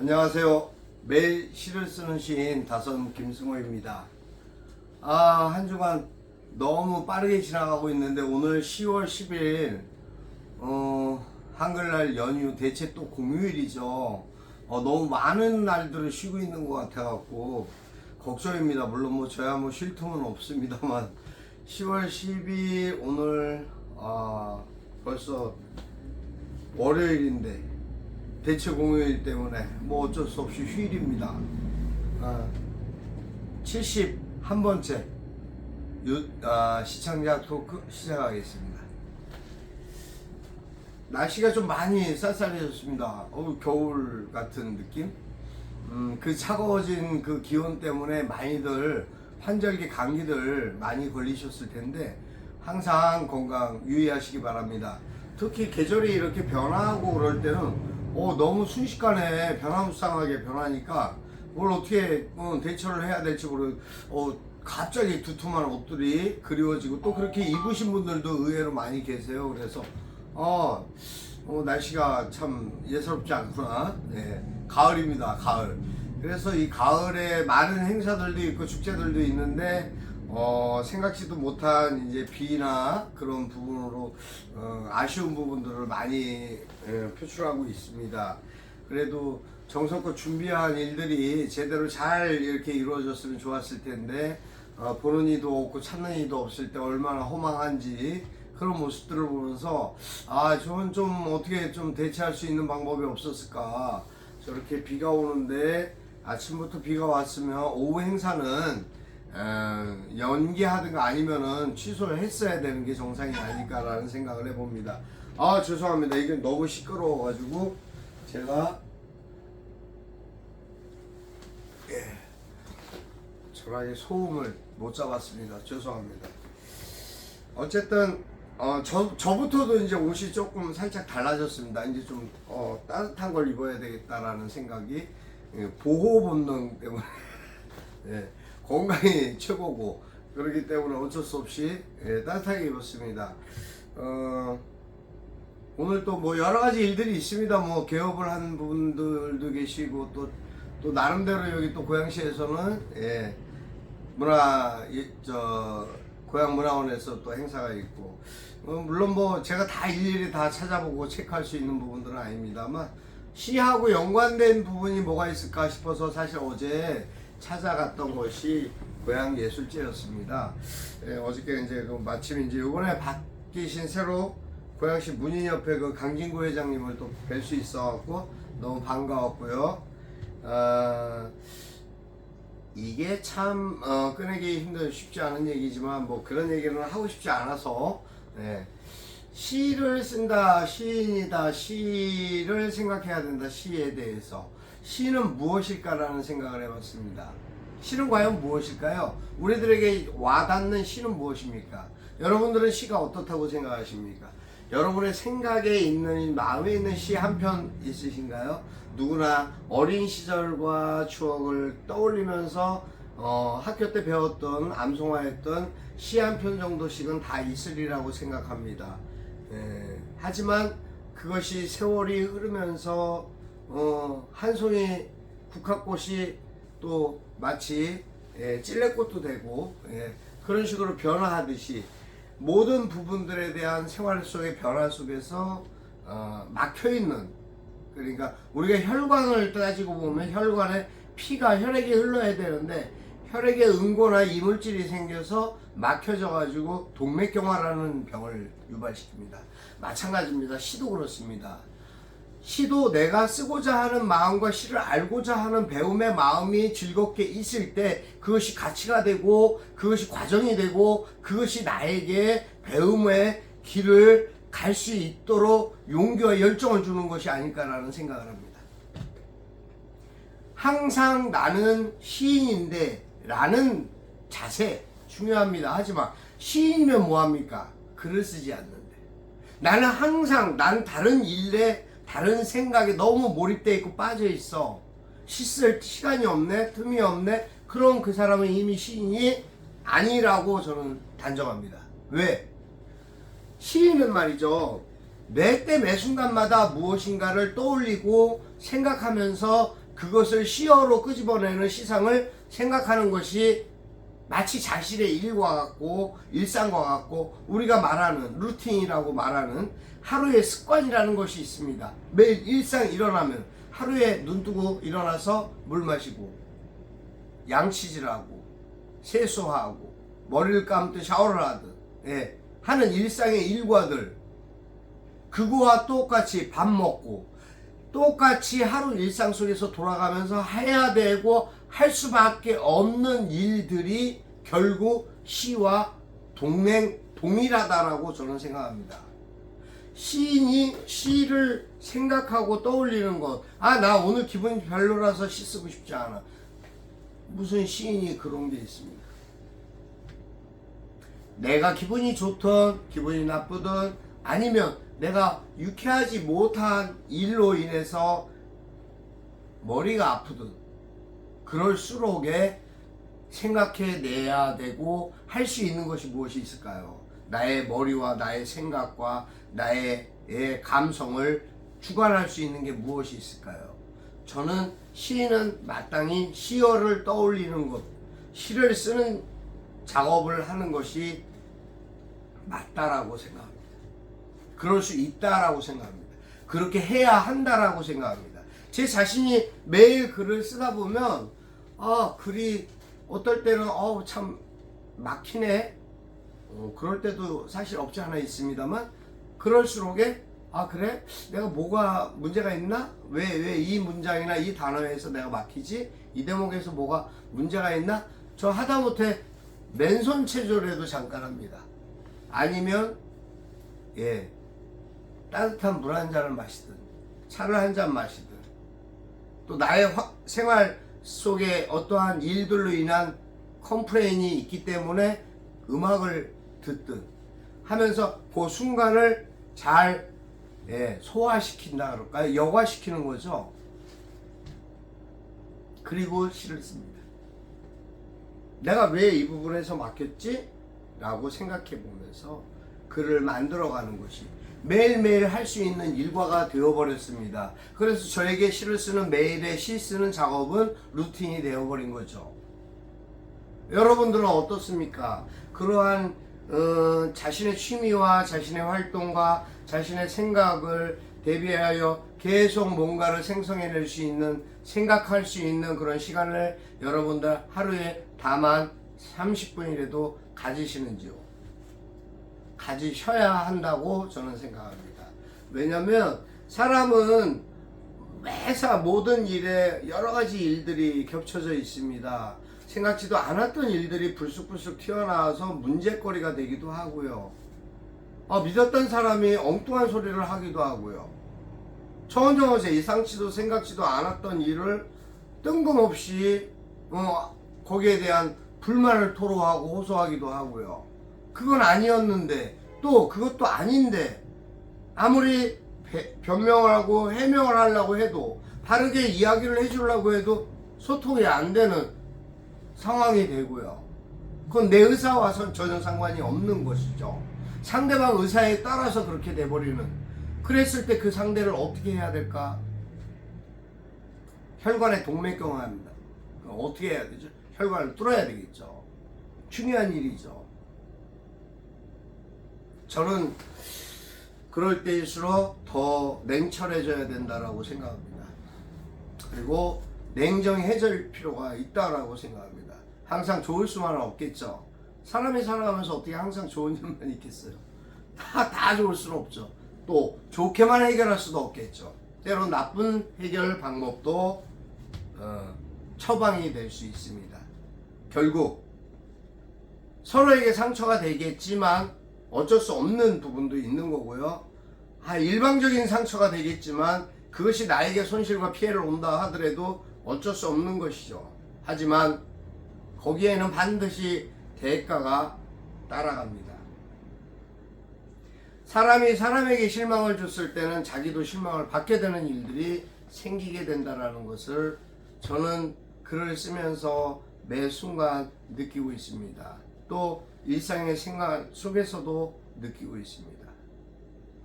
안녕하세요. 매일 시를 쓰는 시인 다선 김승호입니다. 한 주간 너무 빠르게 지나가고 있는데 오늘 10월 10일 한글날 연휴 대체 또 공휴일이죠. 너무 많은 날들을 쉬고 있는 것 같아갖고 걱정입니다. 물론 뭐 저야 뭐 쉴 틈은 없습니다만 10월 10일 오늘 벌써 월요일인데 대체 공휴일 때문에 뭐 어쩔 수 없이 휴일입니다. 71번째 시청자 토크 시작하겠습니다. 날씨가 좀 많이 쌀쌀해졌습니다. 겨울 같은 느낌? 그 차가워진 그 기온 때문에 많이들 환절기 감기들 많이 걸리셨을 텐데 항상 건강 유의하시기 바랍니다. 특히 계절이 이렇게 변화하고 그럴 때는 너무 순식간에 변화무쌍하게 변하니까 뭘 어떻게 대처를 해야 될지 모르고 갑자기 두툼한 옷들이 그리워지고 또 그렇게 입으신 분들도 의외로 많이 계세요. 그래서 날씨가 참 예사롭지 않구나. 네, 가을입니다. 가을. 그래서 이 가을에 많은 행사들도 있고 축제들도 있는데 생각지도 못한 이제 비나 그런 부분으로 아쉬운 부분들을 많이 표출하고 있습니다. 그래도 정성껏 준비한 일들이 제대로 잘 이렇게 이루어졌으면 좋았을 텐데 보는 이도 없고 찾는 이도 없을 때 얼마나 허망한지 그런 모습들을 보면서 저는 좀 어떻게 좀 대체할 수 있는 방법이 없었을까. 저렇게 비가 오는데 아침부터 비가 왔으면 오후 행사는 연기하든가 아니면은 취소를 했어야 되는 게 정상이 아닐까라는 생각을 해봅니다. 죄송합니다. 이게 너무 시끄러워가지고 제가 저랑의 소음을 못 잡았습니다. 죄송합니다. 어쨌든 저부터도 이제 옷이 조금 살짝 달라졌습니다. 이제 좀 따뜻한 걸 입어야 되겠다라는 생각이 보호 본능 때문에 건강이 최고고 그렇기 때문에 어쩔 수 없이 따뜻하게 입었습니다. 오늘 또 뭐 여러 가지 일들이 있습니다. 뭐 개업을 한 분들도 계시고 또 나름대로 여기 또 고양시에서는 고양문화원에서 또 행사가 있고 물론 뭐 제가 다 일일이 다 찾아보고 체크할 수 있는 부분들은 아닙니다만 시하고 연관된 부분이 뭐가 있을까 싶어서 사실 어제 찾아갔던 것이 고양예술제였습니다. 어저께 이제 마침 이제 이번에 바뀌신 새로 고양시 문인협회 그 강진구 회장님을 또 뵐 수 있어갖고 너무 반가웠고요. 이게 참 꺼내기 힘든 쉽지 않은 얘기지만 뭐 그런 얘기는 하고 싶지 않아서 시를 쓴다, 시인이다, 시를 생각해야 된다, 시에 대해서 시는 무엇일까라는 생각을 해봤습니다. 시는 과연 무엇일까요? 우리들에게 와닿는 시는 무엇입니까? 여러분들은 시가 어떻다고 생각하십니까? 여러분의 생각에 있는, 마음에 있는 시 한 편 있으신가요? 누구나 어린 시절과 추억을 떠올리면서 학교 때 배웠던, 암송화했던 시 한 편 정도씩은 다 있으리라고 생각합니다. 하지만 그것이 세월이 흐르면서 한 송이 국화꽃이 또 마치 찔레꽃도 되고 그런 식으로 변화하듯이 모든 부분들에 대한 생활 속의 변화 속에서 막혀있는, 그러니까 우리가 혈관을 따지고 보면 혈관에 피가 혈액이 흘러야 되는데 혈액에 응고나 이물질이 생겨서 막혀져 가지고 동맥경화라는 병을 유발시킵니다. 마찬가지입니다. 시도 그렇습니다. 시도 내가 쓰고자 하는 마음과 시를 알고자 하는 배움의 마음이 즐겁게 있을 때 그것이 가치가 되고 그것이 과정이 되고 그것이 나에게 배움의 길을 갈 수 있도록 용기와 열정을 주는 것이 아닐까라는 생각을 합니다. 항상 나는 시인인데 라는 자세 중요합니다. 하지만 시인이면 뭐합니까? 글을 쓰지 않는데. 나는 항상 난 다른 일에 다른 생각에 너무 몰입되어 있고 빠져 있어. 시 쓸 시간이 없네, 틈이 없네. 그럼 그 사람은 이미 시인이 아니라고 저는 단정합니다. 왜? 시인은 말이죠. 매 때 매 순간마다 무엇인가를 떠올리고 생각하면서 그것을 시어로 끄집어내는 시상을 생각하는 것이 마치 자신의 일과 같고 일상과 같고 우리가 말하는 루틴이라고 말하는 하루의 습관이라는 것이 있습니다. 매일 일상 일어나면 하루에 눈 뜨고 일어나서 물 마시고 양치질하고 세수하고 머리를 감듯 샤워를 하듯 하는 일상의 일과들, 그거와 똑같이 밥 먹고 똑같이 하루 일상 속에서 돌아가면서 해야 되고 할 수밖에 없는 일들이 결국 시와 동일하다라고 저는 생각합니다. 시인이 시를 생각하고 떠올리는 것, 나 오늘 기분이 별로라서 시 쓰고 싶지 않아. 무슨 시인이 그런 게 있습니까? 내가 기분이 좋든 기분이 나쁘든 아니면 내가 유쾌하지 못한 일로 인해서 머리가 아프든 그럴수록에 생각해내야 되고 할 수 있는 것이 무엇이 있을까요? 나의 머리와 나의 생각과 나의 감성을 주관할 수 있는 게 무엇이 있을까요? 저는 시인은 마땅히 시어를 떠올리는 것, 시를 쓰는 작업을 하는 것이 맞다라고 생각합니다. 그럴 수 있다라고 생각합니다. 그렇게 해야 한다라고 생각합니다. 제 자신이 매일 글을 쓰다 보면 글이 어떨 때는 참 막히네, 그럴 때도 사실 없지 않아 있습니다만, 그럴수록에 그래? 내가 뭐가 문제가 있나? 왜 이 문장이나 이 단어에서 내가 막히지? 이 대목에서 뭐가 문제가 있나? 저 하다못해 맨손 체조라도 잠깐 합니다. 아니면 따뜻한 물 한 잔을 마시든 차를 한 잔 마시든 또 나의 생활 속에 어떠한 일들로 인한 컴플레인이 있기 때문에 음악을 듣든 하면서 그 순간을 잘 소화시킨다 그럴까요? 여과시키는 거죠. 그리고 시를 씁니다. 내가 왜 이 부분에서 막혔지? 라고 생각해 보면서 글을 만들어가는 것이 매일매일 할 수 있는 일과가 되어버렸습니다. 그래서 저에게 시를 쓰는 매일의 시 쓰는 작업은 루틴이 되어버린 거죠. 여러분들은 어떻습니까? 그러한 자신의 취미와 자신의 활동과 자신의 생각을 대비하여 계속 뭔가를 생성해낼 수 있는, 생각할 수 있는 그런 시간을 여러분들 하루에 다만 30분이라도 가지시는지요? 가지셔야 한다고 저는 생각합니다. 왜냐면 사람은 매사 모든 일에 여러 가지 일들이 겹쳐져 있습니다. 생각지도 않았던 일들이 불쑥불쑥 튀어나와서 문제거리가 되기도 하고요. 믿었던 사람이 엉뚱한 소리를 하기도 하고요. 천정어제 예상치도 생각지도 않았던 일을 뜬금없이 거기에 대한 불만을 토로하고 호소하기도 하고요. 그건 아니었는데 또 그것도 아닌데 아무리 변명을 하고 해명을 하려고 해도 바르게 이야기를 해주려고 해도 소통이 안 되는 상황이 되고요. 그건 내 의사와 전혀 상관이 없는 것이죠. 상대방 의사에 따라서 그렇게 돼버리는, 그랬을 때 그 상대를 어떻게 해야 될까? 혈관에 동맥경화합니다. 어떻게 해야 되죠? 혈관을 뚫어야 되겠죠. 중요한 일이죠. 저는 그럴 때일수록 더 냉철해져야 된다라고 생각합니다. 그리고 냉정해질 필요가 있다라고 생각합니다. 항상 좋을 수만은 없겠죠. 사람이 살아가면서 어떻게 항상 좋은 일만 있겠어요. 다 좋을 수는 없죠. 또 좋게만 해결할 수도 없겠죠. 때로 나쁜 해결 방법도 처방이 될 수 있습니다. 결국 서로에게 상처가 되겠지만 어쩔 수 없는 부분도 있는 거고요. 일방적인 상처가 되겠지만 그것이 나에게 손실과 피해를 온다 하더라도 어쩔 수 없는 것이죠. 하지만 거기에는 반드시 대가가 따라갑니다. 사람이 사람에게 실망을 줬을 때는 자기도 실망을 받게 되는 일들이 생기게 된다는 것을 저는 글을 쓰면서 매 순간 느끼고 있습니다. 또 일상의 생활 속에서도 느끼고 있습니다.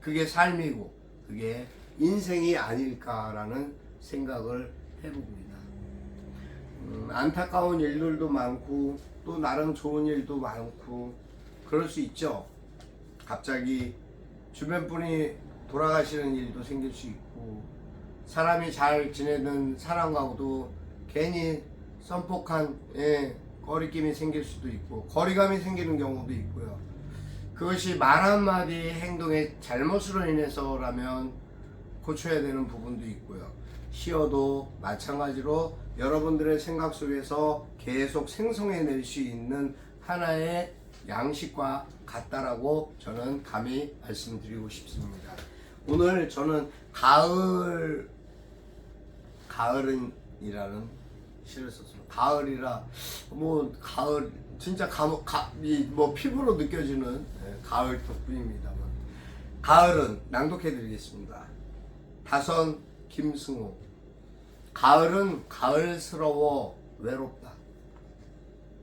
그게 삶이고 그게 인생이 아닐까라는 생각을 해봅니다. 안타까운 일들도 많고 또 나름 좋은 일도 많고 그럴 수 있죠. 갑자기 주변 분이 돌아가시는 일도 생길 수 있고 사람이 잘 지내는 사람하고도 괜히 썸폭한 거리낌이 생길 수도 있고 거리감이 생기는 경우도 있고요. 그것이 말 한마디 행동의 잘못으로 인해서라면 고쳐야 되는 부분도 있고요. 시어도 마찬가지로 여러분들의 생각 속에서 계속 생성해낼 수 있는 하나의 양식과 같다라고 저는 감히 말씀드리고 싶습니다. 오늘 저는 가을은이라는 시를 썼습니다. 가을이라 가을 진짜 뭐 피부로 느껴지는 가을 덕분입니다만 가을은 낭독해드리겠습니다. 다선 김승호. 가을은 가을스러워 외롭다.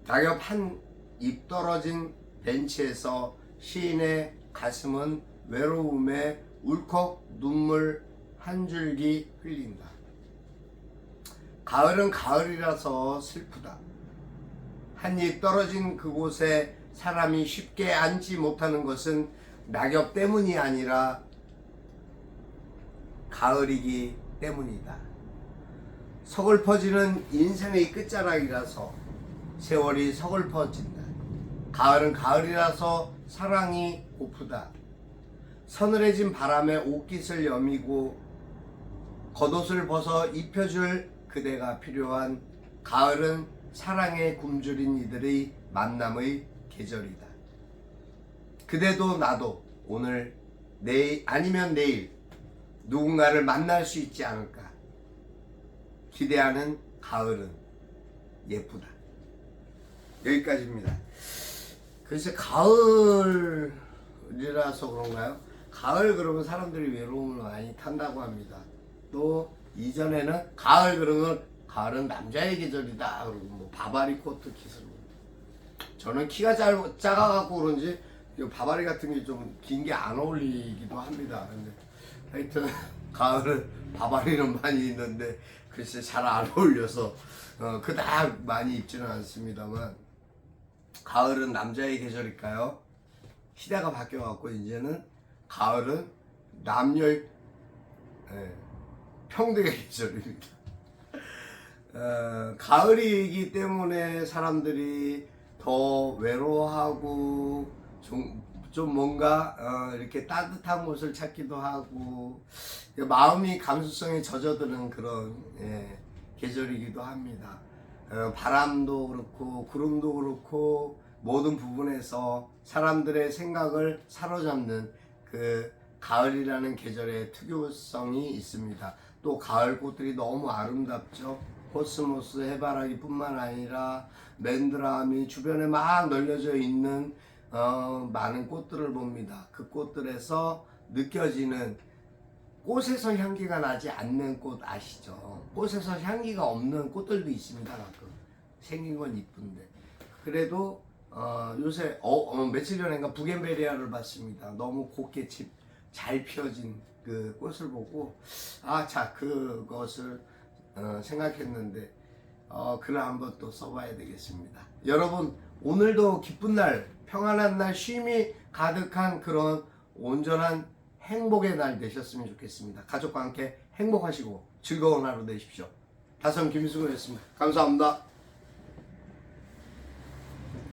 낙엽 한 잎 떨어진 벤치에서 시인의 가슴은 외로움에 울컥 눈물 한 줄기 흘린다. 가을은 가을이라서 슬프다. 한 잎 떨어진 그곳에 사람이 쉽게 앉지 못하는 것은 낙엽 때문이 아니라 가을이기 때문이다. 서글퍼지는 인생의 끝자락이라서 세월이 서글퍼진다. 가을은 가을이라서 사랑이 고프다. 서늘해진 바람에 옷깃을 여미고 겉옷을 벗어 입혀줄 그대가 필요한 가을은 사랑에 굶주린 이들의 만남의 계절이다. 그대도 나도 오늘 내일 아니면 내일 누군가를 만날 수 있지 않을까. 기대하는 가을은 예쁘다. 여기까지입니다. 글쎄 가을이라서 그런가요? 가을 그러면 사람들이 외로움을 많이 탄다고 합니다. 또 이전에는 가을 그러면 가을은 남자의 계절이다 그러고 뭐 바바리 코트 기술. 저는 키가 작아갖고 그런지 바바리 같은 게 좀 긴 게 안 어울리기도 합니다. 근데 하여튼 가을은 바바리는 많이 있는데 글쎄 잘 안 어울려서 그닥 많이 입지는 않습니다만 가을은 남자의 계절일까요? 시대가 바뀌어갖고 이제는 가을은 남녀의 평등의 계절입니다. 가을이기 때문에 사람들이 더 외로워하고 좀 뭔가 이렇게 따뜻한 곳을 찾기도 하고 마음이 감수성에 젖어드는 그런 계절이기도 합니다. 바람도 그렇고 구름도 그렇고 모든 부분에서 사람들의 생각을 사로잡는 그 가을이라는 계절의 특유성이 있습니다. 또 가을 꽃들이 너무 아름답죠. 코스모스, 해바라기 뿐만 아니라 맨드라미 주변에 막 널려져 있는 많은 꽃들을 봅니다. 그 꽃들에서 느껴지는 꽃에서 향기가 나지 않는 꽃 아시죠? 꽃에서 향기가 없는 꽃들도 있습니다. 가끔 생긴 건 이쁜데 그래도 요새 며칠 전인가 부겐베리아를 봤습니다. 너무 곱게 잘 펴진 그 꽃을 보고 자 그것을 생각했는데 글을 한번 또 써봐야 되겠습니다. 여러분 오늘도 기쁜 날, 평안한 날, 쉼이 가득한 그런 온전한 행복의 날 되셨으면 좋겠습니다. 가족과 함께 행복하시고 즐거운 하루 되십시오. 다선 김승호였습니다. 감사합니다.